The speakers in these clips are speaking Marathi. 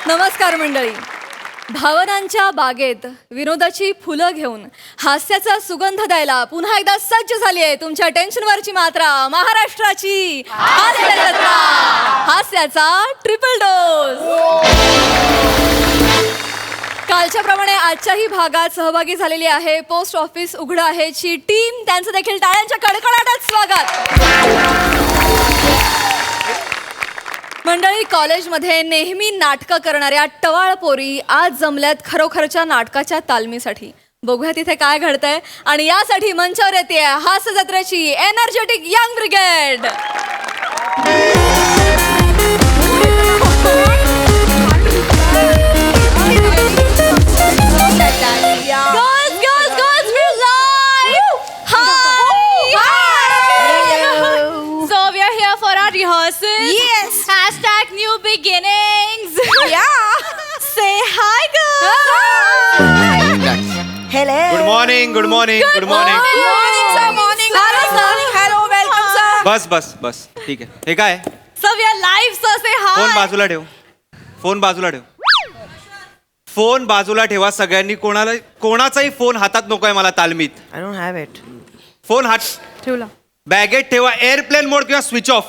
नमस्कार मंडळी. भावनांच्या बागेत विनोदाची फुलं घेऊन हास्याचा सुगंध द्यायला पुन्हा एकदा सज्ज झाली आहे तुमच्या टेन्शनवरची मात्रा, महाराष्ट्राची हास्य जत्रा. हास्याचा ट्रिपल डोस. कालच्या प्रमाणे आजच्याही भागात सहभागी झालेली आहे पोस्ट ऑफिस उघडं आहे ची टीम. त्यांचं देखील टाळ्यांच्या कडकडाटात स्वागत. मंडळी, कॉलेजमध्ये नेहमी नाटकं करणाऱ्या टवाळ पोरी आज जमल्यात खरोखरच्या नाटकाच्या तालमीसाठी. बघूया तिथे काय घडतंय. आणि यासाठी मंचावर येते हास्य जत्रेची energetic young brigade. Girls, girls, girls, we're live! Hi! So we are here for our rehearsal. Yes. Hashtag new beginnings. Yeah! Say hi, girls. Hello. Good morning good morning good morning. Morning, sir, morning. Hello, sir. Hello, welcome, sir. बस बस बस ठीक आहे. हे काय? So we are live. So say hi. Phone बाजूला ठेव. फोन बाजूला ठेव. फोन बाजूला ठेवा सगळ्यांनी. कोणाचाही फोन हातात नकोय मला तालमीत. I don't have it. Phone हात ठेवला. बॅगेत ठेवा. एअरप्लेन मोड किंवा स्विच ऑफ.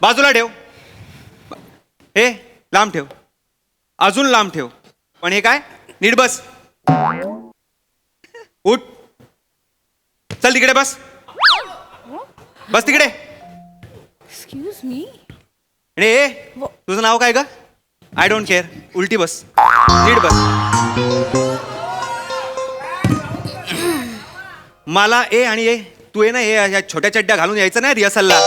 बाजूला ठेव. हे लांब ठेव. अजून लांब ठेव. पण हे काय? नीट बस. उठ. चल तिकडे बस. बस तिकडे. Excuse me. रे तुझं नाव काय ग? I don't care. उलटी बस. नीट बस. मला ए आणि ए तू ये ना हे छोट्या चड्ड्या घालून यायचं ना रिहर्सलला.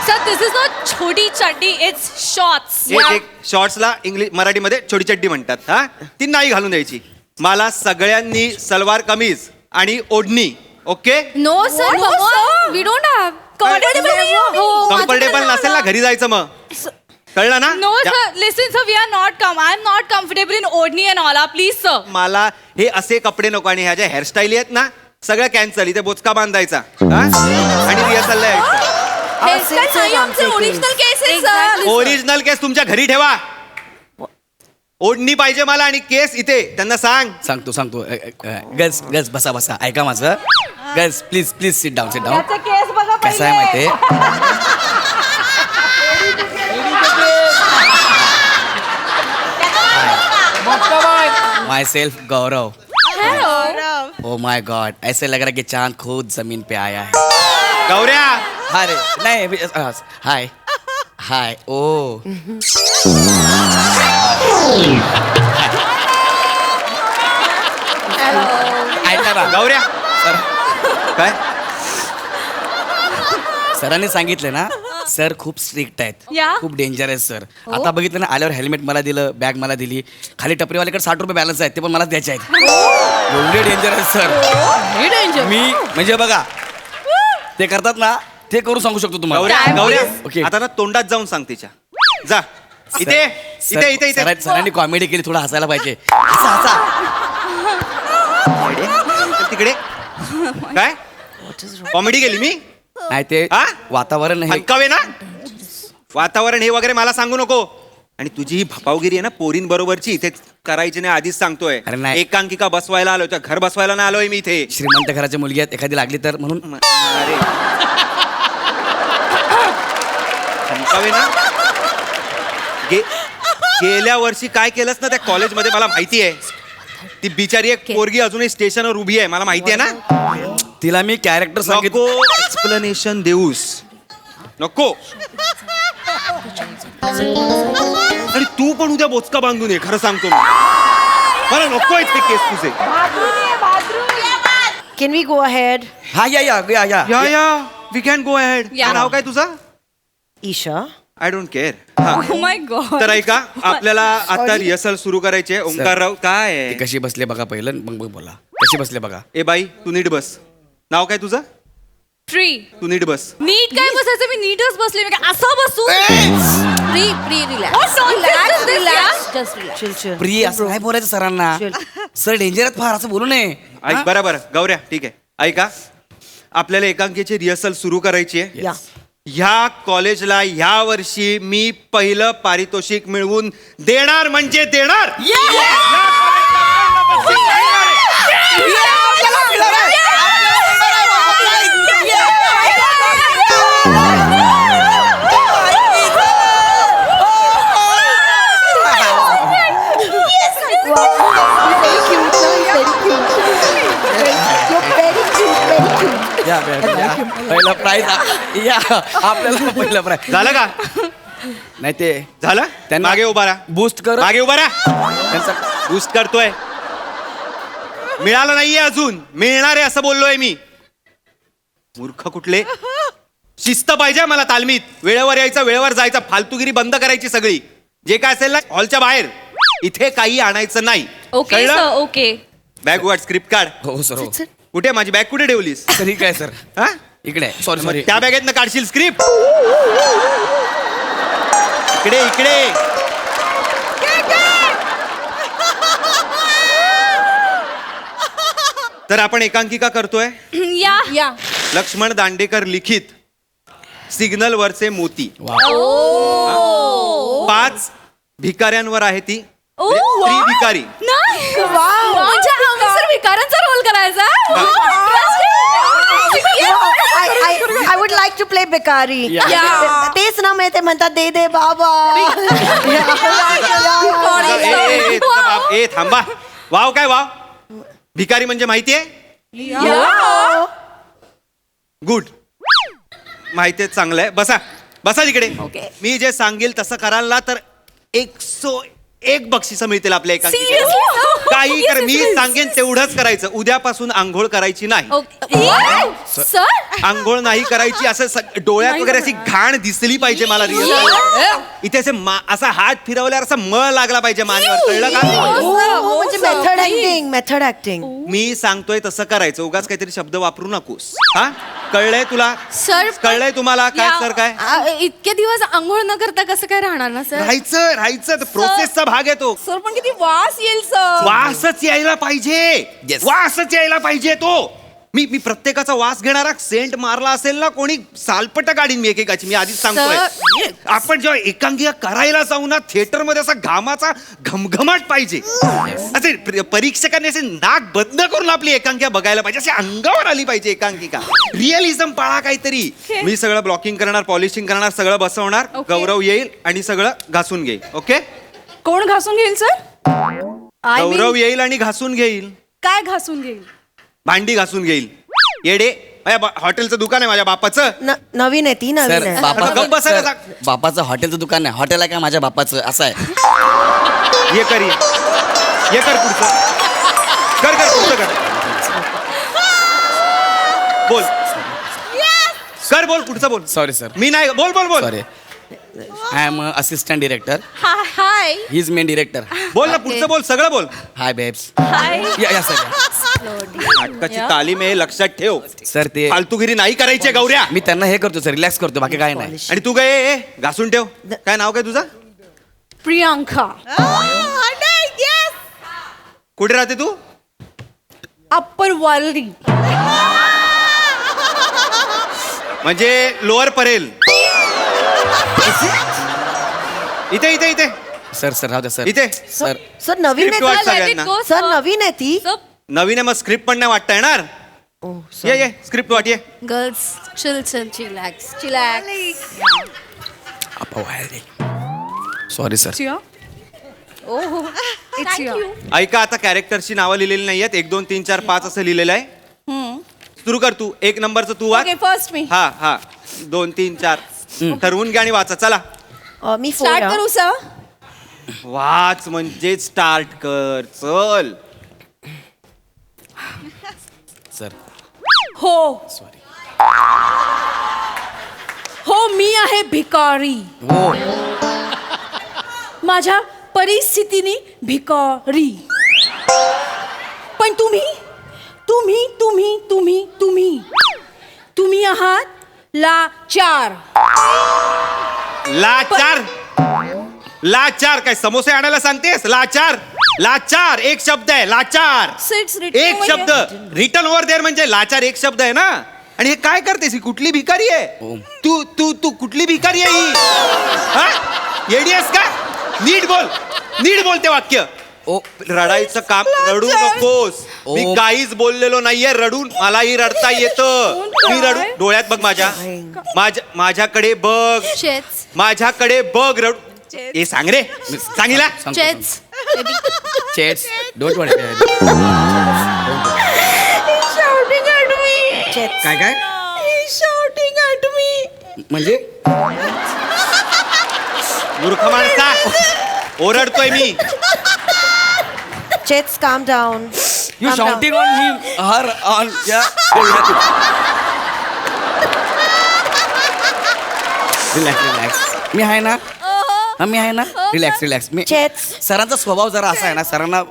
Sir, this is not chodi chaddi. It's shorts. एक शॉर्ट्सला इंग्लिश मराठीमध्ये छोटी चड्डी म्हणतात. हा ती नाही घालून द्यायची. मला सगळ्यांनी सलवार कमीज आणि ओढणी. Okay. No, sir. No, sir. We don't have. Comfortable नसेल ना घरी जायचं मग. कळलं ना? No, sir. Listen, sir. We are not I'm not comfortable in odni and all. Please, sir. मला हे असे कपडे नको. आणि ह्या ज्या हेअरस्टाईल आहेत ना सगळं कॅन्सल. इथे बोचका बांधायचा हा? आणि रिहर्सलला यायचं. Original cases, sir. ओरिजिनल केस तुमच्या घरी ठेवा. ओढणी पाहिजे मला आणि केस इथे. त्यांना सांगतो गर्ल्स गर्ल्स बसा बसा ऐका माझं. Girls please please sit down केस बघा कसं आहे माहितीये my self Gaurav. Oh my God ऐसे लग रहा है कि चांद खुद जमीन पे आया है. गौऱ्या. अरे नहीं हाय हाय ओ ऐका ना गौऱ्या. सर काय? सरांनी सांगितलं ना सर खूप स्ट्रिक्ट आहेत. या. खूप डेंजर आहेत सर. आता बघितलं ना आल्यावर हेल्मेट मला दिलं, बॅग मला दिली. खाली टपरीवाल्याकडे 60 रुपये बॅलन्स आहेत ते पण मलाच द्यायचे आहेत. एवढे डेंजर आहेत सर. मी म्हणजे बघा ते करतात ना ते करू सांगू शकतो तुम्हाला. गौऱ्या गौऱ्या ओके. आता ना तोंडात जाऊन सांग तिच्या. जा इथे इथे इथे इथे. सरांनी कॉमेडी केली थोडं हसायला पाहिजे. हसा तिकडे काय कॉमेडी केली मी? नाही ते हा? वातावरण नाही हलकावे ना वातावरण हे वगैरे मला सांगू नको. आणि तुझी ही भपावगिरी आहे ना पोरीन बरोबरची इथे करायची नाही आधीच सांगतोय. अरे नाही. एकांकिका बसवायला आलोय त्या घर बसवायला नाही आलोय मी इथे. श्रीमंत घराची मुलगी आहेत एखादी लागली तर म्हणून. अरे हलकावे ना. गेल्या वर्षी काय केलंस ना त्या कॉलेजमध्ये मला माहिती आहे. ती बिचारी एक पोरगी अजूनही स्टेशनवर उभी आहे मला माहिती आहे ना. तिला मी कॅरेक्टर सांगितलं. नको एक्सप्लेनेशन देऊस नको. आणि तू पण उद्या बोचका बांधून ये. खरं सांगतो मी. मला नको आहेत ते केस तुझे. Can we go ahead? हा या या वी कॅन गो अहेड. नाव काय तुझं? Isha. I don't care. Oh my god. तर ऐका आपल्याला आता रिहर्सल सुरू करायची आहे. ओंकारराव काय ते आहे? कशी बसले बघा पहिलं मग बोला. कशी बसले बघा. ए बाई तू नीट बस. नाव काय तुझं? Tree. तू नीट बस. नीट काय बसायचं मी नीटच बसले. मी काय असं बसू? Relax. What nonsense is this, yeah? Just relax. Chill, chill. प्रिय असं नाही बोलायचं सरांना. सर डेंजर आहेत फार असं बोलू नये. ऐक बरं गौऱ्या ठीक आहे. ऐका आपल्याला एकांकीची रिहर्सल सुरू करायची आहे. Yeah. ह्या कॉलेजला ह्या वर्षी मी पहिलं पारितोषिक मिळवून देणार म्हणजे देणार. या कॉलेजला पहिलं बक्षीस देणार आहे. या पहिला प्राईज या आपल्याला पहिलं प्राईज झालं का? नाही ते झालं त्यांना- मागे उभा राहा. बूस्ट कर मागे उभा राहा. त्यांचा बूस्ट करतोय. मिळालं नाहीये अजून, मिळणार आहे असं बोललोय मी. मूर्ख कुठले. शिस्त पाहिजे मला तालमीत. वेळेवर यायचं, वेळेवर जायचं. फालतूगिरी बंद करायची सगळी. जे काय असेल ना हॉलच्या बाहेर. इथे काही आणायचं नाही. ओके कळलं? Sir okay. बॅग वाट स्क्रिप्ट काढ. हो सर हो कुठे माझी बॅग कुठे ठेवलीस? सर ठीक आहे सर हा? इकडे सॉरी मग सॉरी त्या बॅगेतनं काढशील स्क्रिप्ट. इकडे इकडे. तर आपण एकांकिका करतोय. या लक्ष्मण दांडेकर लिखित सिग्नल वरचे मोती. 5 भिकाऱ्यांवर आहे ती. स्त्री भिकारी. म्हणजे आम्ही सर विकारांचा रोल करायचा. I would like to play भिकारी. Yeah. तेच ना मी ते म्हणतात दे दे बाबा. ए थांबा. वाव काय वाव. भिकारी म्हणजे माहितीये. गुड. माहितीये चांगलं आहे. बसा बसा तिकडे. मी जे सांगेल तसं कराल ना तर 101 बक्षिसं मिळतील आपल्या एका. काही कर. मी सांगेन तेवढंच करायचं. उद्यापासून आंघोळ करायची नाही. सर आंघोळ नाही करायची. असं डोळ्यात वगैरे अशी घाण दिसली पाहिजे मला. रिअल इथे असे असा हात फिरवल्यावर असा मळ लागला पाहिजे मानेवर. कळलं का? म्हणजे मेथड ऍक्टिंग. मी सांगतोय तसं करायचं. उगाच काहीतरी शब्द वापरू नकोस. हा कळलंय तुला? सर कळलंय तुम्हाला काय सर काय? इतके दिवस आंघोळ न करता कसं काय राहणार ना सर? राहायचं प्रोसेसचा भाग आहे तो. सर पण किती वास येईल सर. वासच यायला पाहिजे. Yes. वासच यायला पाहिजे तो. मी प्रत्येकाचा वास घेणारा सेंट मारला असेल ना कोणी सालपट काढीन मी एकेकाची. मी आधीच सांगतोय. आपण जेव्हा एकांकिका करायला जाऊ ना थिएटर मध्ये असा घामाचा घमघमाट पाहिजे. असे परीक्षकांनी असे नाक बंद करून आपली एकांकिका बघायला पाहिजे. अशी अंगावर आली पाहिजे एकांकिका. रिअलिझम पाळा काहीतरी. मी सगळं ब्लॉकिंग करणार, पॉलिशिंग करणार, सगळं बसवणार. गौरव येईल आणि सगळं घासून घेईल. ओके. कोण घासून घेईल सर? गौरव येईल आणि घासून घेईल. काय घासून घेईल? भांडी घासून घेईल. येडे. हॉटेलचं दुकान आहे माझ्या बापाचं. नवीन आहे ती नवीन सर आहे. गप्प बसायला सर, बापाचं हॉटेलचं दुकान नाही. हॉटेल आहे का माझ्या बापाचं असं आहे. ये कर पुढचं. कर पुढचं कर. बोल. कर बोल पुढचं बोल. सॉरी सर मी नाही. बोल sorry I am assistant director. Hi he is main director. बोल ना पुढचं बोल. सगळं बोल. Hi babes. हाय. या सर नाटकाची तालीम आहे लक्षात ठेव. सर ते फालतूगिरी नाही करायची गौऱ्या. मी त्यांना हे करतो सर रिलॅक्स करतो बाकी काय नाही. आणि तू काय घासून ठेव. काय नाव काय तुझं? प्रियांका. कुठे राहते तू? अप्पर वालरी. म्हणजे लोअर परेल. इथे इथे इथे सर राहू द्या सर इथे. सर सर नवीन Script वाच आहे सगळ्यांना. सर नवीन आहे ती. नवीन आहे मग स्क्रिप्ट पण नाही वाटता येणार. ये स्क्रिप्ट वाट ये. Girls chill chillax sorry sir ऐका आता कॅरेक्टरची नावं लिहिलेली नाहीयेत. 1 2 3 4 5 असं लिहिलेलं आहे. सुरू कर तू. 1 नंबरचं तू वाच. फर्स्ट मी हा 2 3 4 ठरवून घ्या आणि वाचा. चला मी स्टार्ट करू सर. वाच म्हणजे स्टार्ट कर. चल. सर हो हो मी आहे भिकारी. हो माझ्या परिस्थितीने भिकारी. पण तुम्ही तुम्ही तुम्ही तुम्ही तुम्ही तुम्ही आहात लाचार. लाचार काय समोसे आणायला सांगतेस? लाचार एक शब्द आहे. लाचार एक शब्द. रिटर्न ओव्हर देअर म्हणजे लाचार एक शब्द आहे ना. आणि हे काय करतेस ही कुठली भिकारी आहे ओम. तू तू तू कुठली भिकारी आहे ही हा येडी आहेस का नीट बोल ते वाक्य ओ रडायचं काम रडू नकोस मी ओ. काहीच बोललेलो नाहीये रडून मलाही रडता येतं मी रडू डोळ्यात बघ माझ्याकडे बघ चेच माझ्याकडे बघ रडू ए सांग रे सांगितला चेच चेट्स डोंट वरी काय काय म्हणजे मूर्ख माणसा ओरडतोय मी चेट्स काम down you shouting on me her on या रिलॅक्स मी आहे ना मी आहे ना रिलॅक्स मी चेट्स सरांचा स्वभाव जरा असा आहे ना सरांना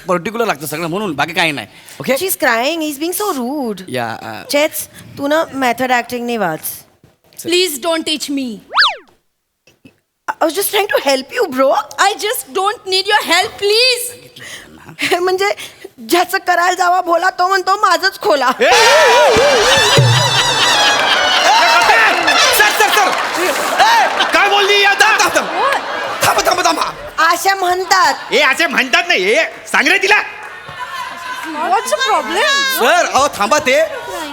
पर्टिक्युलर लागतं सगळं म्हणून बाकी काही नाही okay she is crying he is being so rude या चेट्स तू ना मेथड ऍक्टिंग नाही वाच please don't teach me I was just trying to help you, bro. I just don't need your help please म्हणजे ज्याचं करायला जावा बोला तो म्हणतो माझंच खोला काय बोलली आता थांबा अशा म्हणतात ए असे म्हणतात नाही ए सांग रे तिला सर अहो थांबा ते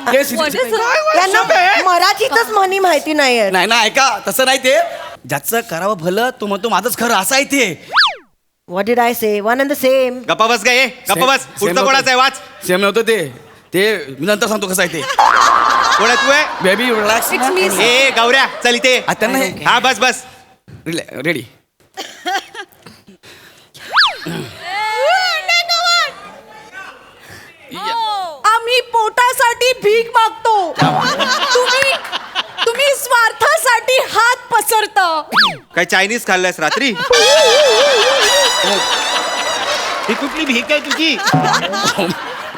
यांना मराठीतच म्हणी माहिती नाही नाही ना ऐका तसं नाही ते ज्याचं करावं भलं तो म्हणतो माझंच खरं असं आहे ते what did I say one and the same गप्पा बस काय गप्पा बस पुढचं कोणाचं आहे वाच सेम नव्हतं ते मी नंतर सांगतो कसं आहे ते कोण आहे तू आहे बेबी रिलॅक्स ए गौऱ्या चल इथे त्यांना हा बस रेडी आम्ही पोटासाठी भीक मागतो तुम्ही स्वार्थासाठी हात पसरता काय चायनीज खाल्लंयस रात्री ही कुठली भीक आहे तुझी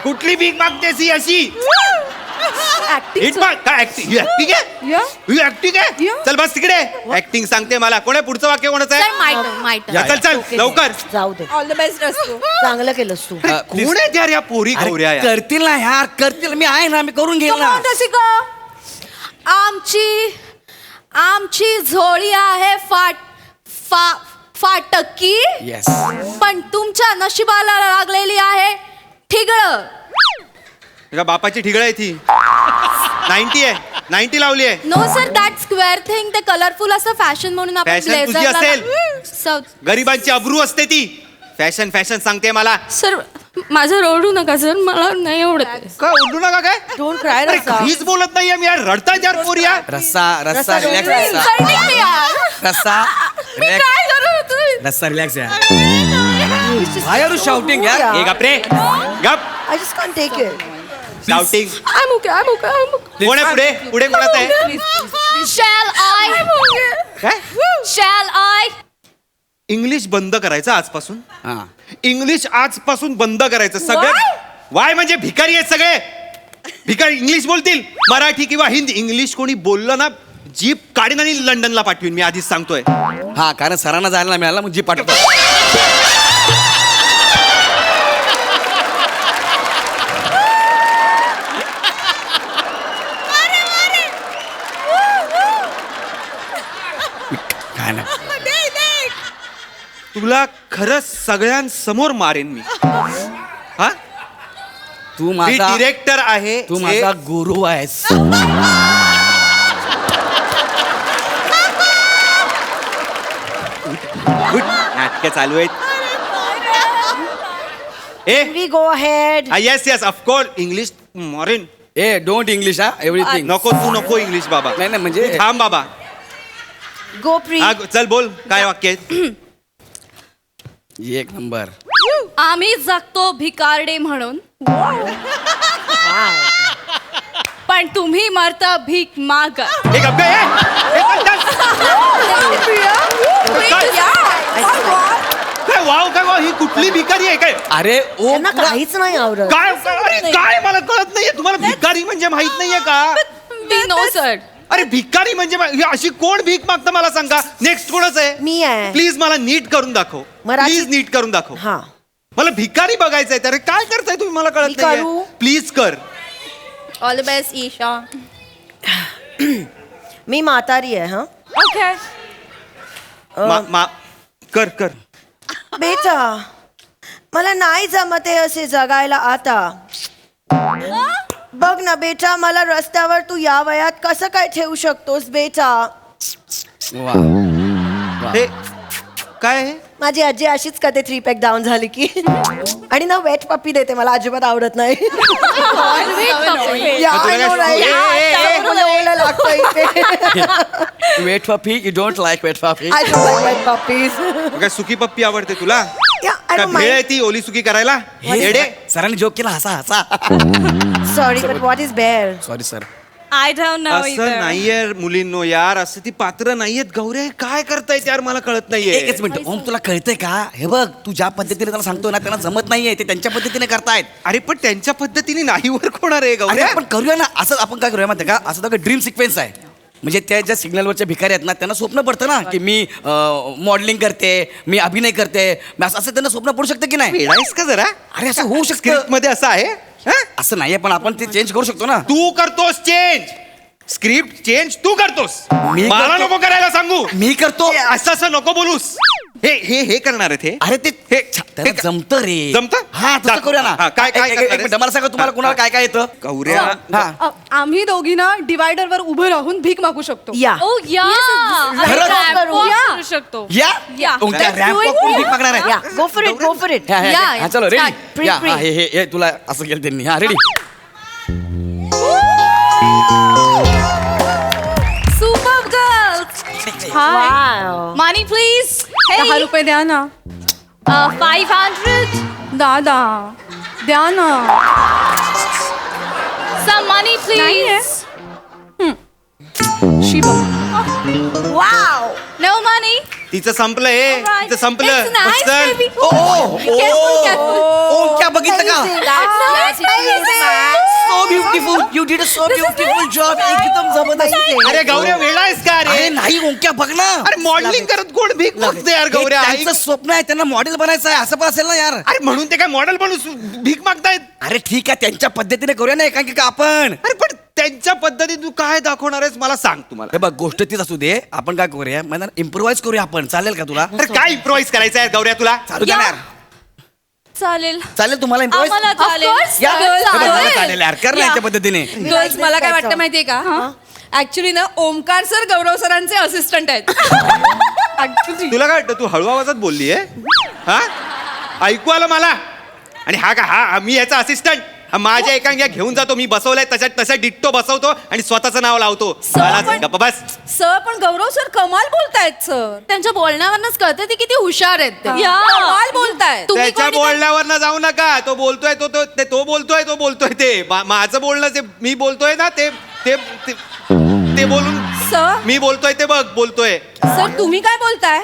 कुठली भीक मागतेस ही अशी काय ऍक्टिंग ही ऍक्टिंग आहे चल बस तिकडे ऍक्टिंग सांगते मला कोण आहे पुढचं वाक्य कोणाचं आहे चल लवकर जाऊ दे ऑल द बेस्ट असतो चांगलं केलंस तू कोण आहे यार या पोरी गौऱ्या या? करतील ना यार करतील मी आहे ना मी करून घेईल ना आमची झोळी आहे फाटकी येस पण तुमच्या नशिबाला लागलेली आहे ठिगळ तुझ्या बापाची ठिगळ आहे ती 90 आहे 90 लावली आहे no sir that square thing ते कलरफुल असं फॅशन म्हणून आपण Fashion तुझी असेल. गरिबांची अब्रू असते ती फॅशन सांगते मला सर माझं रडू नका सर मला नाही आवडत का उडू नका काय डोंट क्राय अरे काहीच बोलत नाही मी यार रडताय यार पोरी यार रस्सा रिलॅक्स रस्सा रिलॅक्स यार Why are you shouting यार ए गप रे गप I just can't take it shouting I'm okay. कोण आहे पुढे कोणाचं आहे Shall I? इंग्लिश बंद करायचं आजपासून हा इंग्लिश आजपासून बंद करायचं सगळे वाय म्हणजे भिकारी आहेत सगळे भिकारी इंग्लिश बोलतील मराठी किंवा हिंदी इंग्लिश कोणी बोललं ना जीप काढीन आणि लंडनला पाठवीन मी आधीच सांगतोय हा कारण सरांना जायला मिळाला मग जी पाठवतो काय नाही तुला खरंच सगळ्यांसमोर मारेन मी हा तू मी माझा डिरेक्टर आहे तू माझा गुरु आहेस नाटक चालू आहेत ए we go ahead yes of course English मारेन ए डोंट इंग्लिश हा एव्हरीथिंग नको इंग्लिश बाबा नाही नाही म्हणजे तू थांब बाबा गो प्री हा चल बोल काय वाक्य आहे एक नंबर आम्ही जगतो भिकारडे म्हणून पण तुम्ही मरता भीक माग ए, गप्प आहे, काय वाव ही कुठली भिकारी आहे काय अरे ओ त्यांना काहीच नाही आवडत काय मला कळत नाहीये तुम्हाला भिकारी म्हणजे माहित नाहीये का नो सर अरे भिकारी म्हणजे ही अशी कोण भीक मागतं मला सांगा नेक्स्ट कोणच आहे मी आहे प्लीज मला नीट करून दाखव मराठी- प्लीज नीट करून दाखव हा मला भिकारी बघायचंय तर काय करताय तुम्ही मला मी कळत करू? नाही प्लीज कर ऑल द बेस्ट ईशा. मी म्हातारी आहे हा. Okay. कर कर. बेटा मला नाही जमत आहे असे जगायला आता. बघ ना बेटा मला रस्त्यावर तू या वयात कसं काय ठेवू शकतोस बेटा. वा. हे काय आहे? माझी आजी अशीच कधी 3 पॅक डाऊन झाली की आणि ना वेट पप्पी देते मला अजिबात आवडत नाही. या, मग तुला I know, काय- right? ए, ए, ए, ए. मला ओलं लागतं इथे. Wet puppy you don't like wet puppy. I don't like wet puppies. मग काय सुकी पप्पी आवडते तुला? Yeah, I काय don't भेळ mind. आहे ती ओली सुकी करायला? येडे. सरांनी जोक केला हसा हसा. Sorry, but what is bear? Sorry sir. I don't know असं either. नाहीये मुलींनो यार, असं ती पात्र नाहीयेत. गौरे काय करतायत यार, मला कळत नाहीये. एकच मिनिट ओम तुला कळतंय का? हे बघ तू ज्या पद्धतीने त्याला सांगतो ना त्यांना जमत नाहीये ते त्यांच्या पद्धतीने करतायत. अरे पण त्यांच्या पद्धतीने नाही वर्क होणार आहे अरे गौरे. आपण करूया ना असं आपण काय करूया माहिती का असं ड्रीम सिक्वेन्स आहे. म्हणजे त्या ज्या सिग्नलवरच्या भिकारी आहेत ना त्यांना स्वप्न पडतं ना की मी मॉडेलिंग करते मी अभिनय करते असं त्यांना स्वप्न पडू शकतं की नाही. वेडायस का जरा? अरे असं होऊ शकतं. स्क्रिप्ट मध्ये असं आहे हा? असं नाहीये पण आपण ते चेंज करू शकतो ना. तू करतोस चेंज, स्क्रिप्ट चेंज तू करतोस. मी मला करतो. नको करायला सांगू. मी करतो. असं असं नको बोलूस. हे करणार आहेत हे. अरे ते हे त्याला जमतं रे. जमतं? हा तसं करूया ना. हा, काय- काय एक करणार मिनिट, मला सांगा तुम्हाला हा, कुणाला काय काय येतं. गौऱ्या हा आम्ही दोघी ना डिवायडर वर उभं राहून भीक मागू शकतो. या Oh yeah. खरंच? Ramp walk Yeah. करू शकतो. या या. कोणत्या Let's रॅम्प do it. कोण भीक मागणार आहे. या go for it, go for it. ह्या, ह्या, या, ह्या, या. चलो रेडी. Pre, या pre. हा, हे तुला असं केलं त्यांनी. हा ready. Super girls. Wow. Money please. 10 Hey. रुपये द्या ना 500. दादा द्या ना. Some money नाहीये. please. Shiva Wow. No money. तिचं संपलं हे. Alright. तिचं संपलं. It's nice, चल. baby. ओ क्या बघितलं का. So beautiful you did a so beautiful job. एकदम जबरदस्त. अरे गौऱ्या वेळायस का अरे रे? नाही ओंक्या बघ ना. अरे मॉडेलिंग करत कोण भीक मागते यार हे गौऱ्या? त्यांचं स्वप्न आहे त्यांना मॉडेल बनायचं आहे असं पण असेल ना यार. अरे म्हणून ते काय मॉडेल बनू भीक मागतायत? अरे ठीक आहे त्यांच्या पद्धतीने करूया ना एकांकिका आपण. अरे पण त्यांच्या पद्धतीने तू काय दाखवणार आहेस मला सांग तुम्हाला. हे बघ गोष्ट तीच असू दे आपण काय करूया मला इम्प्रोवाइज करूया आपण चालेल का तुला. अरे काय इम्प्रोवाइज करायचं आहे गौऱ्या तुला? चालू द्या ना यार. चालेल. चालेल तुम्हाला इम्प्रोवाइज. आम्हाला चालेल. या चालेल. हे बघ, मला चालेल यार कर ना याच्या पद्धतीने. गर्ल्स मला काय वाटतं माहितीये का ऍक्च्युली ना ओमकार सर गौरव सरांचे असिस्टंट आहेत. ऍक्च्युली तुला काय वाटतं तू हळू आवाजात बोलली आहे हा? ऐकू आलं मला. आणि हा का हा मी याचा असिस्टंट माझ्या एकांग्या घेऊन जातो मी बसवलाय तशा तशा डिट्टो बसवतो आणि स्वतःचं नाव लावतो. मला गप्प बस. सर पण गौरव सर कमाल बोलतायत सर. त्यांच्या बोलण्यावरनच कळतं ते किती हुशार आहेत ते. या. कमाल बोलतायत. तुम्ही त्याच्या कोणी- बोलण्यावर जाऊ नका. तो बोलतोय तो बोलतोय ते माझं बोलणं जे मी बोलतोय ना ते ते ते- ते बोलून सर मी बोलतोय ते बघ बोलतोय. सर तुम्ही काय बोलताय?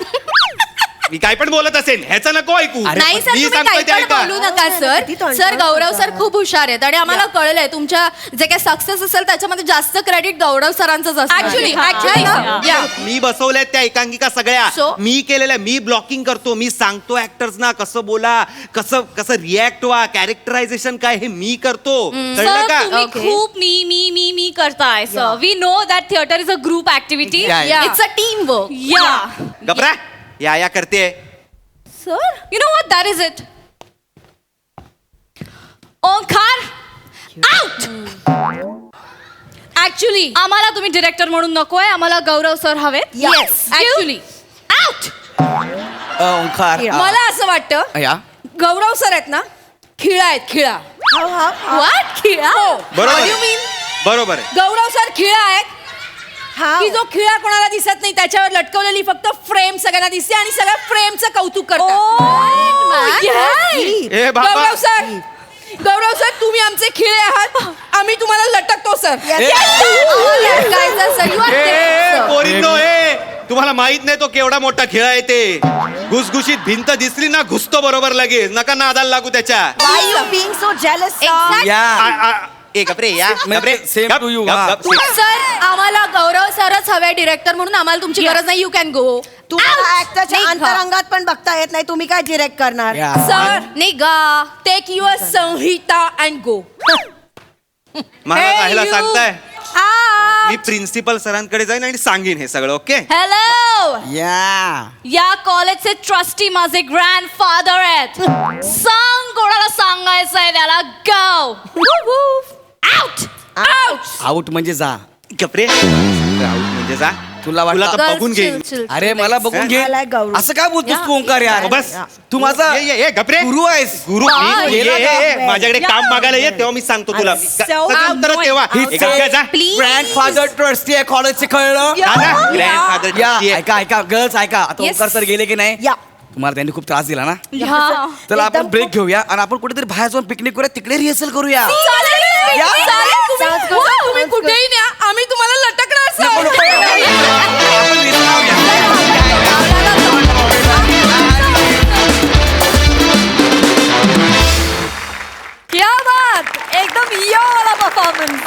मी काय पण बोलत असेल ह्याचं नको ऐकू. नाही सर मी तुम्ही सांगतोय काही ते पण ऐका. बोलू नका किती सर. तोंड सर करता. गौरव सर खूप हुशार आहेत आणि आम्हाला कळलंय तुमच्या जे काही सक्सेस असेल त्याच्यामध्ये जास्त क्रेडिट गौरव सरांचंच असतं. Actually, या मी बसवल्यात त्या एकांकिका सगळ्या So? मी केलेल्या. मी ब्लॉकिंग करतो. मी सांगतो ऍक्टर्स ना कसं बोला कसं कसं रिॲक्ट व्हा कॅरेक्टरायझेशन काय हे मी करतो. कळलं सर का? तुम्ही Okay. खूप मी करताय sir. We know that theatre is a group activity. Yeah, yeah. It's a team work. Yeah. गपरा या करते. Sir you know what that is it. Omkar out. Actually आम्हाला तुम्ही डिरेक्टर म्हणून नकोय. आम्हाला गौरव सर हवेत. Yes. Actually out. ओंकार मला असं वाटतं या गौरव सर आहेत ना खिळा आहेत खिळा. व्हॉट खिळा. बरोबर What do you आहे. mean? बरोबर आहे. गौरव सर खिळा आहेत How? की जो खिळा कोणाला दिसत नाही त्याच्यावर लटकवलेली फक्त फ्रेम सगळ्यांना दिसते आणि सगळ्या फ्रेमचं कौतुक करतात. ए बाबा गौरव सर तुम्ही आमचे खिळे आहात. आम्ही तुम्हाला लटकतो सर. पोरींनो तुम्हाला माहित नाही तो केवढा मोठा खेळ आहे ते. घुसघुशीत भिंत दिसली ना घुसतो बरोबर लगेच. नका नादाला लागू त्याच्या. Why you being so jealous, sir? या ए गपरे या म्हणजे गपरे. same गप, to you, गप, हा. गप, गप. सर आम्हाला गौरव सरच हवे डिरेक्टर म्हणून आम्हाला तुमची गरज नाही. You can go. तुम्हाला ऍक्टरच्या निघा. अंतरंगात पण बघता येत नाही तुम्ही काय डिरेक्ट करणार. या. सर निघा. टेक युअर संहिता अँड गो. मला Hey, राहायला you. सांगताय Ah. मी प्रिन्सिपल सरांकडे जाईन आणि सांगेन हे सगळं. ओके हॅलो या या कॉलेजचे ट्रस्टी माझे ग्रँडफादर आहेत. सांग कोणाला सांगायचंय त्याला. Go out out. आउट म्हणजे जा. कपरे म्हणजे जा. तुला तुला वाटलं तर बघून घेईन. अरे मला बघून घे. I like गौरव. असं काय बोलतोस तू ओंकार यार. बस तू माझा ये गपरे गुरु आहेस. गुरु गेला का? माझ्याकडे काम मागायला ये तेव्हा मी सांगतो तुला. सगळं उत्तरं तेव्हा. एक गप्पा जा. ग्रँडफादर ट्रस्टी आहे कॉलेजचे कळलं. दादा, grandfather या trustee आहे. ऐका ऐका गर्ल्स ऐका आता Yes. ओंकार सर गेले की नाही या. तुम्हाला त्यांनी खूप त्रास दिला ना. ह्या. चला आपण एकदम ब्रेक घेऊया आणि आपण कुठेतरी बाहेर जाऊन पिकनिक करूया तिकडे रिहर्सल करूया. चालेल. Sounds good. हो, तुम्ही कुठेही न्या आम्ही तुम्हाला लटकणार नको, नको. आपण rehearsal लावूया. क्या बात, एकदम यो वाला परफॉर्मन्स.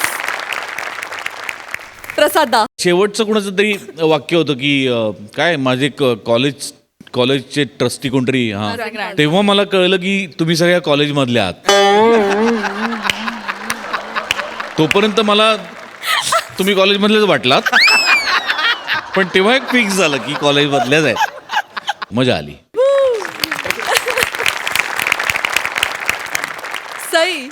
प्रसादा शेवटचं कुणाचं तरी वाक्य होतं की काय माझे कॉलेजचे ट्रस्टी कोणतरी हा तेव्हा मला कळलं की तुम्ही सगळ्या कॉलेजमधले आहात. तोपर्यंत मला तुम्ही कॉलेजमधलेच वाटलात पण तेव्हा एक फिक्स झालं की कॉलेजमधल्याच आहेत. मजा आली. सई.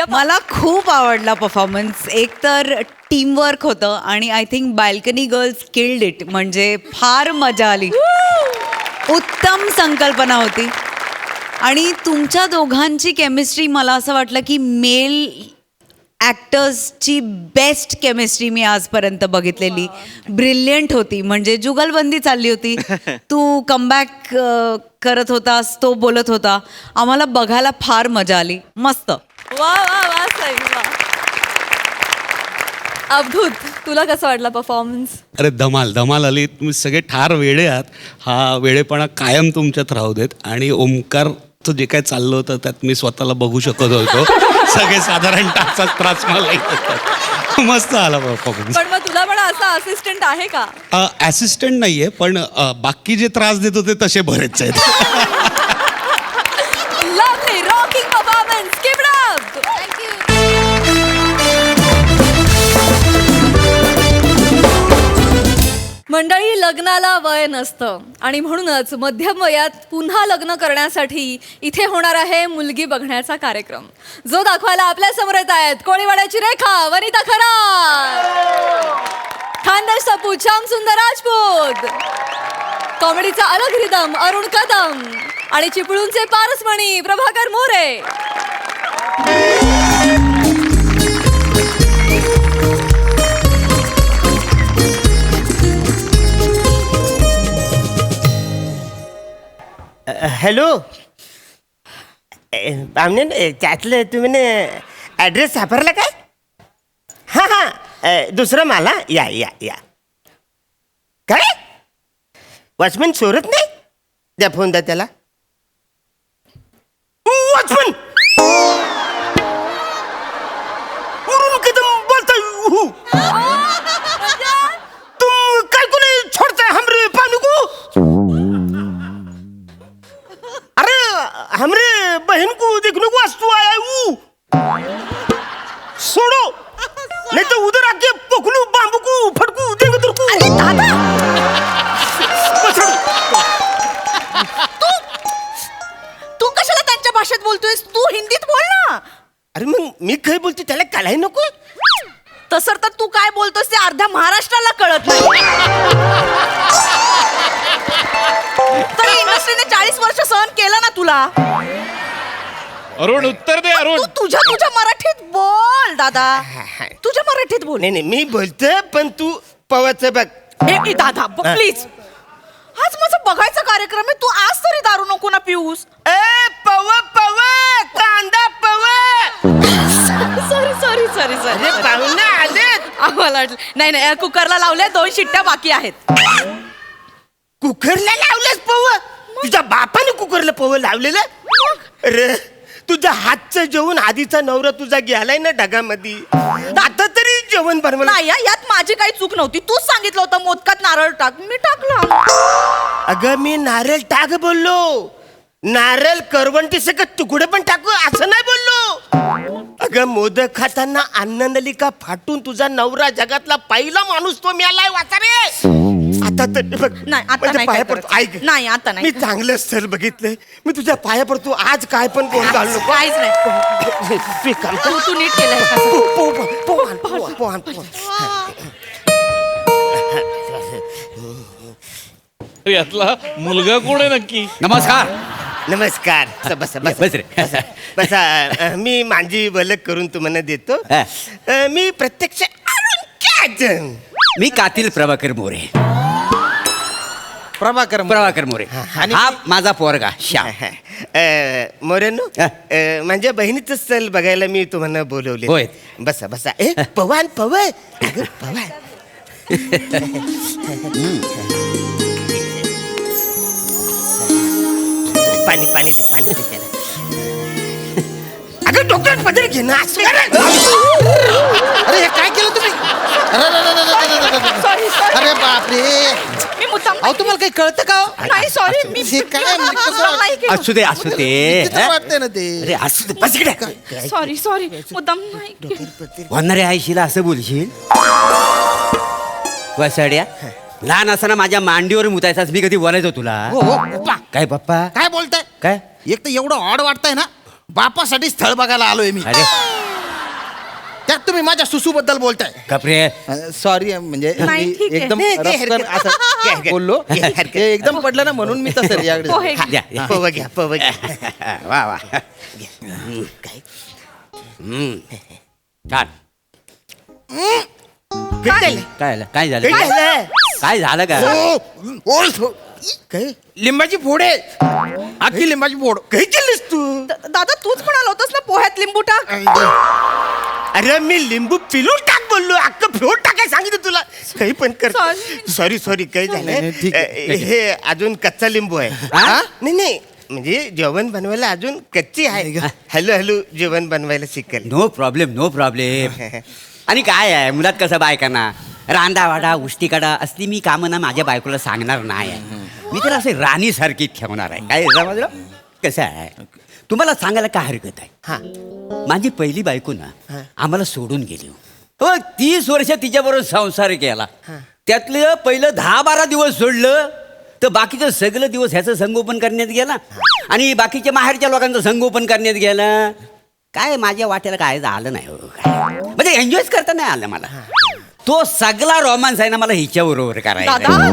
मला खूप आवडला परफॉर्मन्स. एक तर टीमवर्क होतं आणि I think balcony girls killed it. म्हणजे फार मजा आली. उत्तम संकल्पना होती आणि तुमच्या दोघांची केमिस्ट्री मला असं वाटलं की मेल ॲक्टर्सची बेस्ट केमिस्ट्री मी आजपर्यंत बघितलेली. ब्रिलियंट होती. म्हणजे जुगलबंदी चालली होती. तू कमबॅक करत होतास, तो बोलत होता. आम्हाला बघायला फार मजा आली. मस्त. वा वा वा सई वा. अवधूत, तुला कसं वाटला परफॉर्मन्स? अरे धमाल धमाल आली. तुम्ही सगळे ठार वेडे आहात. हा वेडेपणा कायम तुमच्यात राहू देत. आणि ओमकारचं जे काय चाललं होतं त्यात मी स्वतःला बघू शकत होतो. सगळे साधारण तासाच त्रास मला येत होता. मस्त आला परफॉर्मन्स. पण मग तुला पण असा असिस्टंट आहे का? असिस्टंट नाहीये पण बाकी जे त्रास देत होते तसे बरेच आहेत. Lovely rocking performance. Keep it up. मंडळी, लग्नाला वय नसतं आणि म्हणूनच मध्यम वयात पुन्हा लग्न करण्यासाठी इथे होणार आहे मुलगी बघण्याचा कार्यक्रम, जो दाखवायला आपल्या समोर येत आहेत कोळीवाड्याची रेखा, वनिता खरात, खानदेश सपू श्याम सुंदर राजपूत, कॉमेडीचा अलग रिदम अरुण कदम आणि चिपळूणचे पारसमणी प्रभाकर मोरे. हॅलो पाहुणे, त्यातलं तुम्ही ॲड्रेस सापडला काय? हां हां, दुसरं मला या या या. काय वॉचमॅन चोरत नाही? द्या फोन द्या त्याला. वॉचमॅन कदम बोलताय. तुम काय कोणी छोडताय हमरे पानी को? अरे हमरे बहन को देखने को वास्तु आया हूँ. छोड़ो नहीं तो उधर आके पकड़ू बांबू को फटकू देंगे तेरे को. अरे तू कशाला त्यांच्या भाषेत बोलतोयस? तू हिंदीत बोल ना. अरे मग मी काय बोलतो त्याला कळाय नको? तसं तर तू काय बोलतोस ते अर्ध्या महाराष्ट्राला कळत नाही. तर इंडस्ट्रीने 40 वर्ष सहन केलं ना तुला. अरुण उत्तर दे अरुण. तू तुझ्या मराठीत बोल दादा. तुझ्या मराठीत बोल. नाही नाही मी बोलतो पण तू पवाचं बघ. हे दादा प्लीज. आज माझा बघायचा कार्यक्रम आहे. तू आज तरी दारू नको ना पिऊस. ए पव पव कांदा पव. सॉरी अरे पाहुणे आलेत. आम्हाला वाटलं. नाही कुकरला लावल्या 2 शिट्ट्या बाकी आहेत. कुकरला लावलंस पव? तुझ्या बापाने कुकरला पव लावलेलं? अरे तुझ्या हातचं जेवण आधीचा नवरा तुझा गेलाय ना ढगामध्ये. आता तरी जेवण बनवलं. नाही यात माझी काही चूक नव्हती. तूच सांगितलं होतं मोदकात नारळ टाक, मी टाकला. अगं मी नारळ टाक बोललो. नारळ करवंटी सकट तुकडे पण टाकू असं नाही बोललो. अगं मोदक खाताना अन्ननलिका फाटून तुझा नवरा जगातला पहिला माणूस तो मिळालाय वाचारे. आता तर बघ, नाही, आता म्हणजे नाही पाया काय पडतो. करत. ऐक नाही, आता नाही. मी चांगलं स्थळ बघितलंय. मी तुझ्या पाया पडतो. आज काय पण कोण घालू नको. काहीच नाही. तू एक काम कर. तू नीट केलंय का? यातला मुलगा कोण आहे नक्की? नमस्कार. नमस्कार. बसा बसा बस रे. बसा. मी माझी वलक करून तुम्हाला देतो. हा. मी प्रत्यक्ष अरुण कॅजन. मी कातील प्रभाकर मोरे. प्रभाकर मोरे. हा माझा पोरगा श्याम. मोरेनो, हा. माझ्या बहिणीचं स्थळ बघायला मी तुम्हाला बोलवले. होय. बसा बसा. पवन पवन अगं, पवन. पाणी पाणी दे, पाणी दे त्याला. अगं डोक्यात पदर घे ना. अरे हे काय केलं तुम्ही? अरे बापरे. मी मुद्दाम अहो तुम्हाला काही कळतं का हो? नाही, सॉरी. मी हे काय म्हणजे कसं मुद्दाम नाही केलं. असू दे असू दे. विचित्र वाटतंय ना ते. अरे असू दे. बस इकडे. सॉरी मुद्दाम नाही केलं. होणारे आईशीला असं बोलशील? वसाड्या लहान असताना माझ्या मांडीवर मुतायचास मी कधी बोलायचो तुला? हो हो पप्पा. काय पप्पा? काय बोलताय? काय? एक तर एवढं ऑड वाटतंय ना. बापासाठी स्थळ बघायला आलोय मी. अरे त्यात तुम्ही माझ्या सुसू बद्दल बोलताय. कपरे. सॉरी म्हणजे नाही, मी ठीक आहे. एकदम रफकन असं बोललो. हे एकदम पडलं ना म्हणून मी तसं याकडे. पोहे. द्या, द्या. पव घ्या पव घ्या. वा वा. काय छान. काय काय झालं? काय झालं? झालं? काय झालं का? काय लिंबाची फोड आहे. अख्खी लिंबाची फोड. काय केलंस तू? दादा तूच म्हणाला होतास ना पोह्यात लिंबू टाक. अरे मी लिंबू पिलून टाक बोललो. अख्खं फ्लोट टाकाय सांगितलं तुला. काही पण कर. सॉरी काय नाही, झालं? ठीक आहे. हे अजून कच्चा लिंबू आहे. हा? नाही म्हणजे जेवण बनवायला अजून कच्ची आहे. हॅलो जेवण बनवायला शिकेल. No problem. आणि काय आहे मुलात कसं बायकांना रांडावाडा उष्टीकाडा असली मी कामं ना माझ्या बायकोला सांगणार नाही आहे. मी तर असे राणीसारखी ठेवणार आहे. काय समजलं? कसं आहे तुम्हाला सांगायला काय हरकत आहे? हा माझी पहिली बायको ना आम्हाला सोडून गेली. हो 30 वर्ष तिच्याबरोबर संसार केला. त्यातलं पहिलं 10-12 दिवस सोडलं तर बाकीचं सगळं दिवस ह्याचं संगोपन करण्यात गेला आणि बाकीच्या माहेरच्या लोकांचं संगोपन करण्यात गेलं. काय माझ्या वाट्याला काय झालं नाही हो. काय म्हणजे एन्जॉयच करता नाही आलं मला. तो सगळा रोमांस आहे ना मला हिच्याबरोबर करायचा दादा?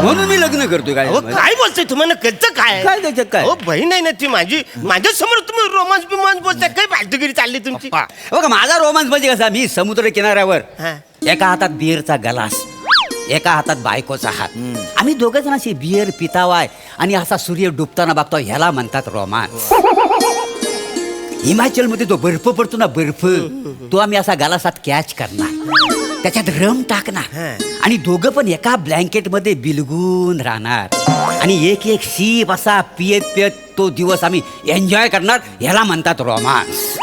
म्हणून मी लग्न करतो. काय काय बोलतोय तुम्हाला कळतं काय? काय त्याच्यात काय? हो बहीण आहे ना ती माझी. माझ्या समोर तुम्ही रोमांस बिमांस बोलताय. काय फालतूगिरी चालली तुमची? बघा माझा रोमांस म्हणजे कसा मी समुद्र किनाऱ्यावर हा. एका हातात बिअरचा गलास एका हातात बायकोचा हात. आम्ही दोघं जण अशी बिअर पितावाय आणि असा सूर्य डुबताना बघतो ह्याला म्हणतात रोमांस. हिमाचलमध्ये जो बर्फ पडतो ना बर्फ तो आम्ही असा गलासात कॅच करणार त्याच्यात रम टाकणार आणि दोघं पण एका ब्लँकेट मध्ये बिलगून राहणार आणि एक एक सीप असा पियत तो दिवस आम्ही एन्जॉय करणार. ह्याला म्हणतात रोमांस.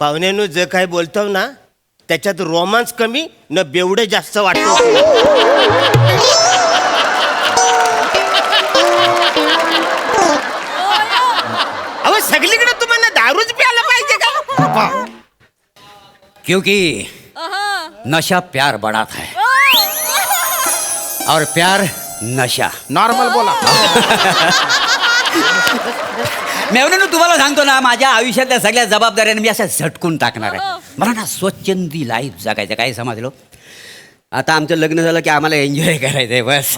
पाहुण्यानो जे काय बोलतो ना त्याच्यात रोमांस कमी न बेवडे जास्त वाटतो. अहो सगळीकडे तुम्हाला दारूच प्यायला पाहिजे का? क्योंकि नशा प्यार बढ़ाता है और प्यार नशा. नॉर्मल बोला. मेवण्यानं तुम्हाला सांगतो ना माझ्या आयुष्यातल्या सगळ्या जबाबदाऱ्याने मी अशा झटकून टाकणार आहे. मला ना स्वच्छंदी लाईफ जगायचं. काय समजलं? आता आमचं लग्न झालं की आम्हाला एन्जॉय करायचंय बस.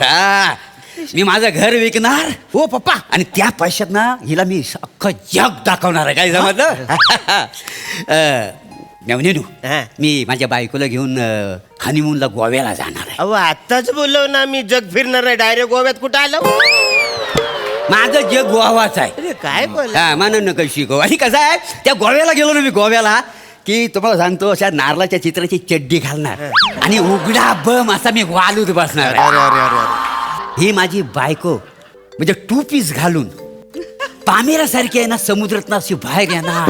मी माझं घर विकणार हो पप्पा. आणि त्या पैशात ना हिला मी अख्खं जग दाखवणार आहे. काय समजलं? मेवणेनू हा. मी माझ्या बायकोला घेऊन हनीमूनला गोव्याला जाणार आहे. अहो आताच बोलव ना मी जग फिरणार आहे. डायरेक्ट गोव्यात कुठं आलो? माझं जग गोवाच आहे. अरे काय बोल? हा म्हणून नका शिकव. आणि कसं आहे त्या गोव्याला गेलो ना मी गोव्याला की तुम्हाला सांगतो अशा नारळाच्या चित्राची चड्डी घालणार आणि उघडा बम असा मी वालूत बसणार आहे. ही माझी बायको म्हणजे 2 पीस घालून पामेरासारखी आहे ना समुद्रात अशी बाहेर येणार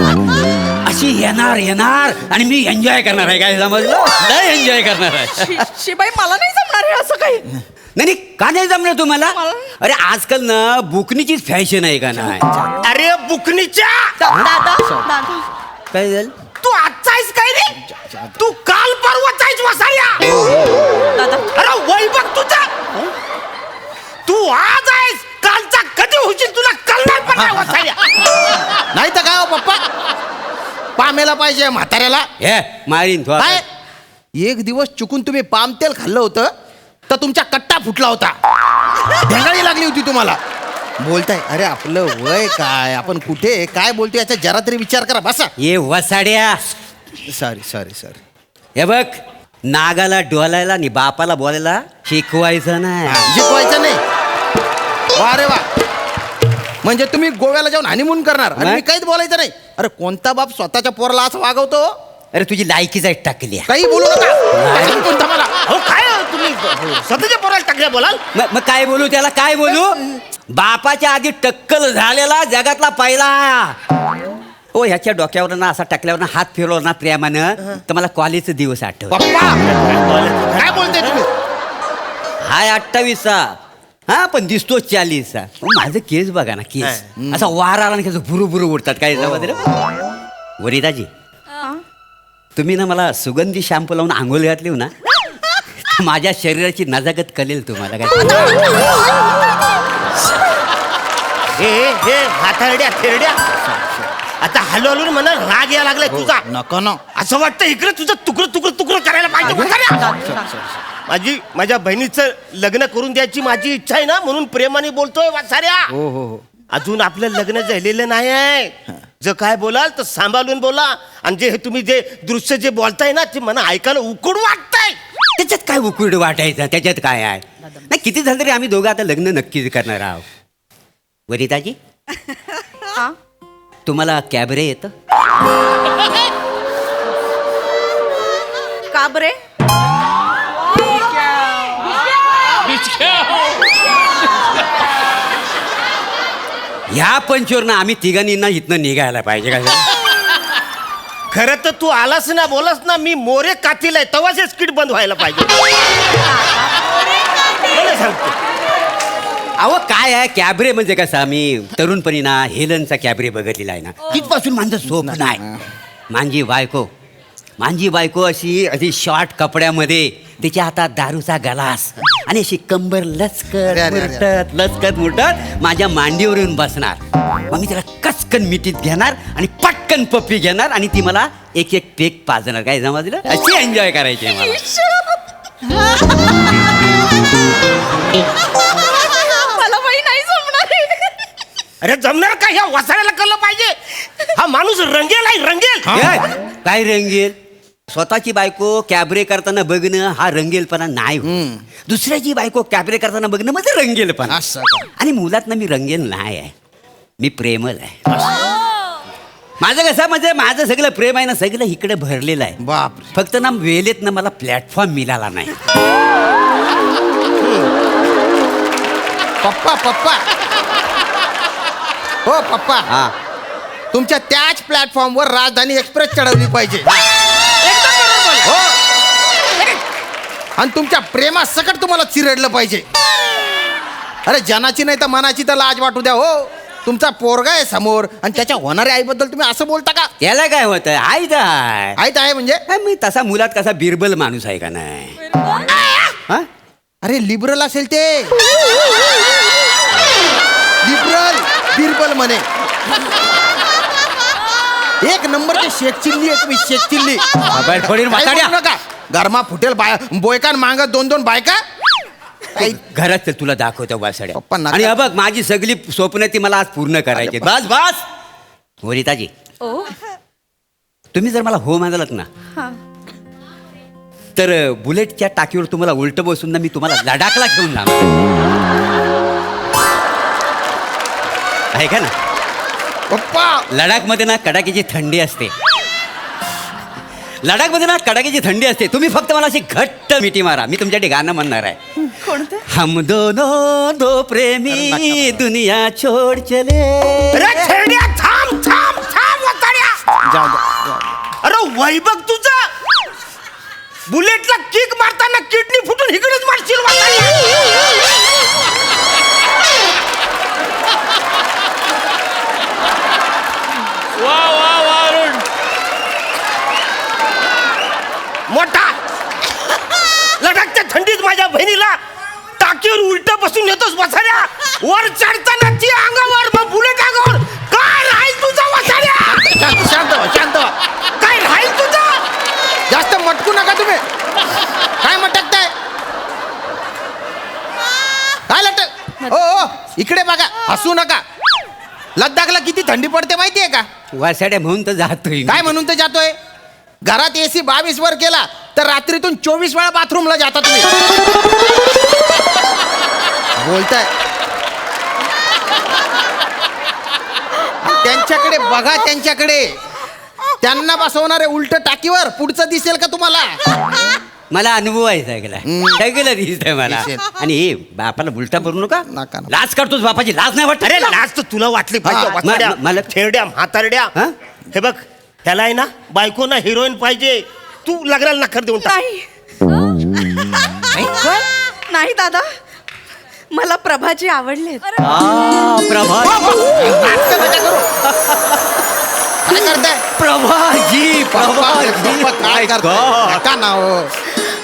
अशी येणार आणि मी एन्जॉय करणार आहे. काय समजलं? लय एन्जॉय करणार आहे. शिबाई मला नाही जमणार हे असं काही. नाही का नाही जमणार तुम्हाला? अरे आजकाल ना बुकनीचीच फॅशन आहे का नाही? अरे बुकनीच्या दादा काय झालं? तू काल परवाच आहेस वसाया. अरे वैभव तुझा तू आज आहेस, कालचा कधी होशील तुला कळणार पण नाही वसाया. नाही तर काय हो पप्पा, पामेला पाहिजे म्हाताऱ्याला. हे मारीन तू काय एक दिवस चुकून तुम्ही पाम तेल खाल्लं होतं तर तुमचा कट्टा फुटला होता, ढेंगाळी लागली होती तुम्हाला. बोलताय अरे आपलं वय काय, आपण कुठे काय बोलतोय याचा जरा तरी विचार करा. बसा. ये वसाड्या. Sorry sorry sorry. हे बघ, नागाला डोलायला आणि बापाला बोलायला शिकवायचं नाही. शिकवायचं नाही. वा रे वा. म्हणजे तुम्ही गोव्याला जाऊन हनीमून करणार आणि नाही. मी काहीच बोलायचं नाही. अरे कोणता बाप स्वतःच्या पोराला असं वागवतो. अरे तुझी लायकीच आहे टाकली. काही बोलू नका. त्याच्यात कोणता मला अहो काय हो तुम्ही स्वतःच्या पोराला टाकल्या बोलाल. मग काय बोलू त्याला, काय बोलू? बापाच्या आधी टक्कल झालेला जगातला पहिला. ओ ह्याच्या डोक्यावर ना असा टाकल्यावर हात फिरवला ना प्रेमानं तर मला कॉलेजचा दिवस आठवत. पप्पा काय बोलताय तुम्ही. हाय 28चा, हा पण दिसतो 40चा. माझं केस बघा ना, केस असा वार आला ना भुरू भुरू उडतात. काय वनिताजी, तुम्ही ना मला सुगंधी शॅम्पू लावून आंघोळ घातली हो ना, माझ्या शरीराची नजाकत कळेल तुम्हाला. काय हे हातारड्या थेरड्या आता हलू म्हणा राग यायला लागलाय तुझा. नको न. असं वाटतं इकडे तुझं तुकडं करायला पाहिजे वसाऱ्या. माझ्या बहिणीचं लग्न करून द्यायची माझी इच्छा आहे ना, म्हणून प्रेमाने बोलतोय वसाऱ्या. हो हो हो. अजून आपलं लग्न झालेलं नाही आहे. जर काय बोलाल तर सांभाळून बोला. आणि जे हे तुम्ही जे दृश्य जे बोलताय ना ते मला ऐकायला उकड वाटतंय. त्याच्यात काय उकुड वाटायचं, त्याच्यात काय आहे. नाही किती झालं तरी आम्ही दोघं आता लग्न नक्कीच करणार आहोत. वनिताजी, तुम्हाला कॅबरे येतं? का बरे? ह्या पंचवरनं आम्ही तिघांनी ना इथनं निघायला पाहिजे. काय खरं तर तू आलास ना बोलास ना, मी मोरे कातील आहे तेव्हाच हे स्किट बंद व्हायला पाहिजे. मला सांगतो. अहो काय आहे कॅबरे म्हणजे कसं, आम्ही तरुणपणी ना हेलनचा कॅबरे बघितलेला आहे ना, तिथपासून माझं स्वप्न आहे. माझी बायको अशी अशी शॉर्ट कपड्यामध्ये, तिच्या हातात दारूचा गलास आणि अशी कंबर लचकत मुरटत माझ्या मांडीवर येऊन बसणार. मग मी तिला कचकन मिठीत घेणार आणि पटकन पप्पी घेणार आणि ती मला एक एक पेक पाजणार. काय समजलं? अशी एन्जॉय करायची आहे मला. मला बाई नाही जमणार. अरे जमणार का? ह्या वसाड्याला कळलं पाहिजे. हा माणूस रंगेल आहे, रंगेल. काय रंगेल? स्वतःची बायको कॅबरे करताना बघणं हा रंगेलपणा नाही. दुसऱ्याची बायको कॅबरे करताना बघणं म्हणजे रंगेलपणा. आणि मुलात ना मी रंगेल नाही आहे, मी प्रेमल आहे. माझं कसं म्हणजे माझं सगळं प्रेम आहे ना, सगळं इकडे भरलेलं आहे. बाप. फक्त ना वेळेत ना मला प्लॅटफॉर्म मिळाला नाही. पप्पा पप्पा हो पप्पा, हा तुमच्या त्याच प्लॅटफॉर्मवर राजधानी एक्सप्रेस चढवली पाहिजे. हो. आणि तुमच्या प्रेमात सकट तुम्हाला चिरडलं पाहिजे. अरे जनाची नाही तर मनाची तर लाज वाटू द्या. हो तुमचा पोरगा आहे समोर आणि त्याच्या होणाऱ्या आईबद्दल तुम्ही असं बोलता का? त्याला काय होतं? आईत आहे. आईत आहे म्हणजे मी तसा मुलात कसा बिरबल माणूस आहे का नाही? हा? अरे लिबरल असेल ते. लिबरल बिरबल म्हणे. एक नंबरचे शेख चिल्ली आहे तुम्ही, शेख चिल्ली. नका गरमा फुटेल बोयकान मागत 2-2 बायका. घरात चल, तुला दाखवतो वासाड्या. पप्पा नका. आणि बघ माझी सगळी स्वप्न ती मला आज पूर्ण करायची. बस बस वनिताजी, तुम्ही जर मला हो म्हणालात ना तर बुलेटच्या टाकीवर तुम्हाला उलट बसून ना मी तुम्हाला लडाखला घेऊन जाणार. आहे का ना पप्पा? लडाखमध्ये ना कडाक्याची थंडी असते. लडाखमध्ये ना कडाक्याची थंडी असते. तुम्ही फक्त मला अशी घट्ट मिठी मारा, मी तुमच्यासाठी गाणं म्हणणार आहे. कोणतं? हम दोनों दो प्रेमी दुनिया छोड़ चले. अरे थेरड्या थांब थांब थांब वसाड्या. अरे वैभव तुझा बुलेटला किक मारताना किडनी फुटून इकडेच मारशील वसाड्या. बहिणीला टाकीवर उलट बसून येतोस वसाड्या. वर चढताना ती अंगावर मग बुलेट अंगावर. काय राहील तुझा वसाड्या? शांत शांत व्हा, शांत व्हा. काय राहील तुझा? जास्त मटकू नका तुम्ही. काय मटकताय? काय लटक? ओ इकडे बघा, हसू नका. लद्दाखला किती थंडी पडते माहितीये का? वसाड्या म्हणून तर जातोय. काय म्हणून तर जातोय? घरात एसी 22 वर केला तर रात्रीतून 24 वेळा बाथरूमला जाता तुम्ही. बोलताय. त्यांच्याकडे बघा, त्यांच्याकडे. त्यांना बसवणारे उलट टाकीवर पुढचं दिसेल का तुम्हाला? मला अनुभव आहे सगळं दिसतंय मला. दिसेल. आणि हे बापाला उलटा करू नका. नका. लाज काढतोस बापाची, लाज नाही वाटत? अरे लाज तर तुला वाटली पाहिजे. मला खेरड्या म्हातारड्या. हे बघ, त्याला आहे ना बायको ना हिरोईन पाहिजे. तू लग्नाला नखर देऊन टाक. नाही दादा, मला प्रभाजी आवडले. प्रभा काय करताय? प्रभाजी बाप्पा, काय करताय? का नाव?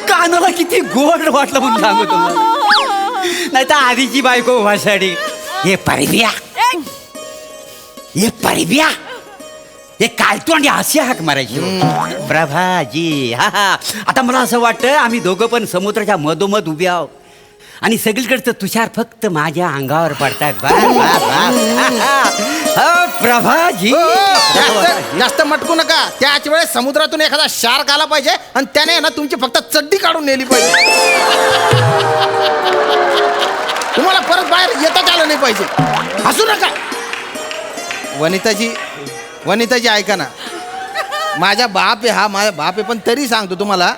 कानाला किती गोड वाटलं म्हणून सांगू तुम्हाला. नाही तर आधीची बायको वासाठी हे परिबिया, हे परिबिया, हे कालतोंडी अशी हाक मारायची. प्रभाजी, हा हा. आता मला असं वाटतं आम्ही दोघं पण समुद्राच्या मधोमध उभे आहोत आणि सगळीकडचं तुषार फक्त माझ्या अंगावर पडतात. प्रभाजी, जास्त मटकू नका. त्याच वेळेस समुद्रातून एखादा शार्क आला पाहिजे आणि त्याने ना तुमची फक्त चड्डी काढून नेली पाहिजे. तुम्हाला परत बाहेर येताच आलं नाही पाहिजे. हसू नका. वनिताजी ऐका ना. माझा बाप आहे, हा माझा बाप आहे, पण तरी सांगतो तुम्हाला,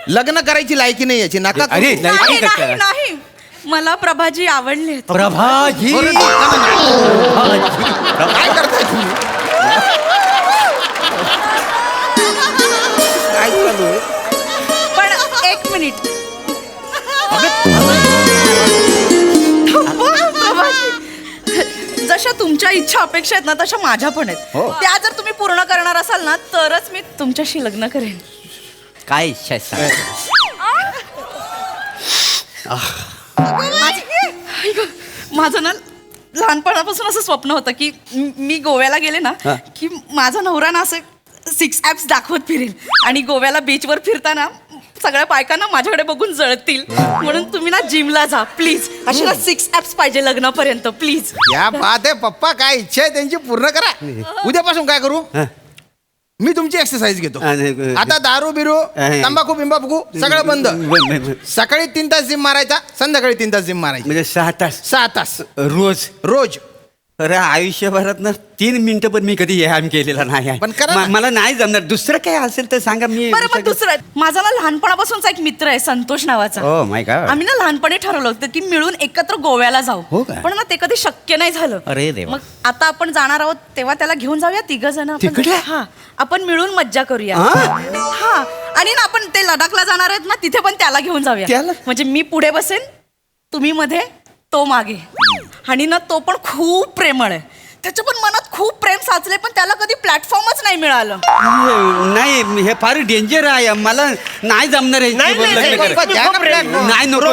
लग्न करायची लायकी नाही याची. नका करू. अरे नाही नाही नाही, मला प्रभाजी आवडले. प्रभाजी, काय करताय तुम्ही? काय चालू आहे? पण एक मिनिट. जशा तुमच्या इच्छा अपेक्षा आहेत ना, तशा माझ्या पण आहेत. त्या जर तुम्ही पूर्ण करणार असाल ना, तरच मी तुमच्याशी लग्न करेन. काय इच्छा आहे? माझं ना लहानपणापासून असं स्वप्न होतं की मी गोव्याला गेले ना की माझा नवरा ना असं 6 ॲप्स दाखवत फिरेल आणि गोव्याला बीचवर फिरताना सगळ्या बायकांना माझ्याकडे बघून जळतील. म्हणून तुम्ही ना जिमला जा प्लीज. अशी ना 6 ॲप्स पाहिजे लग्नापर्यंत प्लीज. या बात आहे पप्पा. काय इच्छा आहे त्यांची पूर्ण करा. उद्यापासून काय करू? मी तुमची एक्सरसाइज घेतो. आता दारू बिरू तंबाखू बिंबाखू सगळं बंद. सकाळी 3 तास जिम मारायचा, संध्याकाळी 3 तास जिम मारायची. म्हणजे 6 तास 6 तास रोज रोज. अरे आयुष्यभरात ना 3 मिनिटं पण मी कधी व्यायाम केलेला नाही. पण करा ना. मला नाही जमणार. दुसरं काय असेल तर सांगा. मी बरं मग दुसरं, माझा ना लहानपणापासूनचा एक मित्र आहे संतोष नावाचा. Oh my God. आम्ही ना लहानपणी ठरवलं होतं की मिळून एकत्र गोव्याला जाऊ. हो का? पण ना ते कधी शक्य नाही झालं. अरे देवा. मग आता आपण जाणार आहोत तेव्हा त्याला घेऊन जाऊया 3 जण. तिकडे? हा, आपण मिळून मज्जा करूया. हा, आणि ना आपण ते लडाखला जाणार आहेत ना, तिथे पण त्याला घेऊन जाऊया. त्याला? म्हणजे मी पुढे बसेन, तुम्ही मध्ये, तो मागे. आणि ना तो पण खूप प्रेमळ आहे. त्याच्या पण मनात खूप प्रेम साचले, पण त्याला कधी प्लॅटफॉर्मच नाही मिळालं. नाही, हे फार डेंजर आहे. मला नाही जमणार आहे. नाही नको.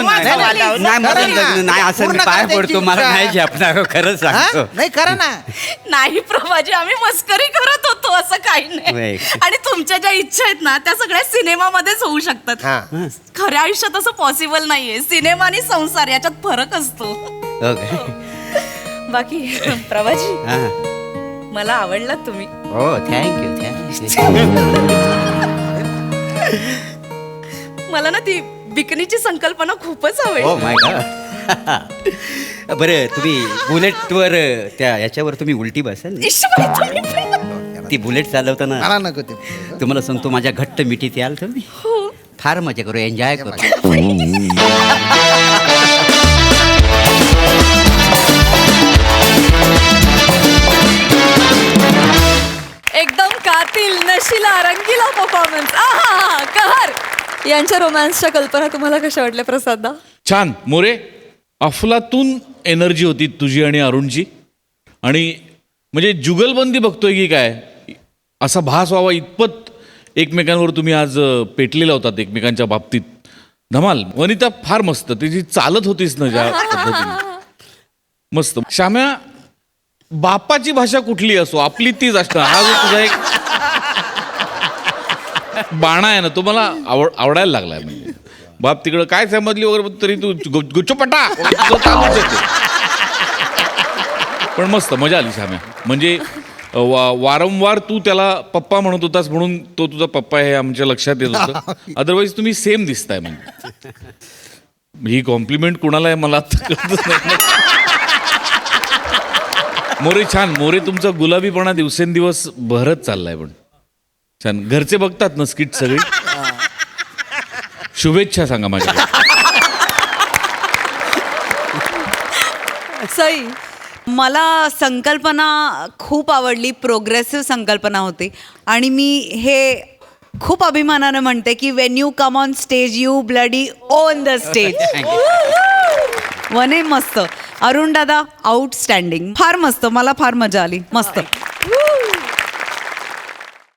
नाही असं मी पाय पडतो. मला नाही झेपणार. खरंच सांगतो. नाही करा ना. नाही प्रभाजी, आम्ही मस्करी करत होतो, असं काही नाही. आणि तुमच्या ज्या इच्छा आहेत ना, त्या सगळ्या सिनेमामध्येच होऊ शकतात. खऱ्या आयुष्यात असं पॉसिबल नाहीये. सिनेमा आणि संसार याच्यात फरक असतो. बाकी प्रभाजी, मला आवडला तुम्ही. हो थँक्यू. मला ना ती बिकनीची संकल्पना खूपच ओ आवडली. माय गॉड. बरं तुम्ही बुलेटवर त्या याच्यावर तुम्ही उलटी बसाल. ईश्वरी, तुम्ही पण. ती बुलेट चालवताना मला नको ते. तुम्हाला सांगतो माझ्या घट्ट मिठीत याल तुम्ही. फार मजा करू, एन्जॉय करू. एकदम कातिल, नशिला, रंगीला परफॉर्मन्स. कहर. यांच्या रोमॅन्सच्या कल्पना तुम्हाला कशा वाटल्या प्रसादा? छान मोरे. अफलातून एनर्जी होती तुझी आणि अरुणची. आणि म्हणजे जुगलबंदी बघतोय की काय असा भास व्हावा इतपत एकमेकांवर तुम्ही आज पेटलेला होतात एकमेकांच्या बाबतीत. धमाल. वनिता फार मस्त. ती जी चालत होतीस ना ज्या पद्धतीने, मस्त. श्याम्या, बापाची भाषा कुठली असो आपली तीच असणार. हा जो तुझा एक बाणा आहे ना, तो मला आवडायला लागलाय. म्हणजे बाप तिकडं काय समजली वगैरे तरी तू गुच्चपटा पण मस्त मजा आली श्याम्या. म्हणजे वारंवार तू त्याला पप्पा म्हणत होतास म्हणून तो तुझा पप्पा हे आमच्या लक्षात येत होतं. अदरवाईज तुम्ही सेम दिसताय. म्हणजे ही कॉम्प्लिमेंट कुणाला आहे मला आता कळतच नाही. मोरे छान. मोरे तुमचा गुलाबीपणा दिवसेंदिवस बहरत चाललाय. पण छान. घरचे बघतात ना स्किट सगळी. शुभेच्छा सांगा माझ्या. सई, मला संकल्पना खूप आवडली. प्रोग्रेसिव्ह संकल्पना होती आणि मी हे खूप अभिमानानं म्हणते की Wien you come on stage you bloody on the stage. वने मस्त. अरुण दादा आउटस्टँडिंग. फार मस्त. मला फार मजा आली. मस्त.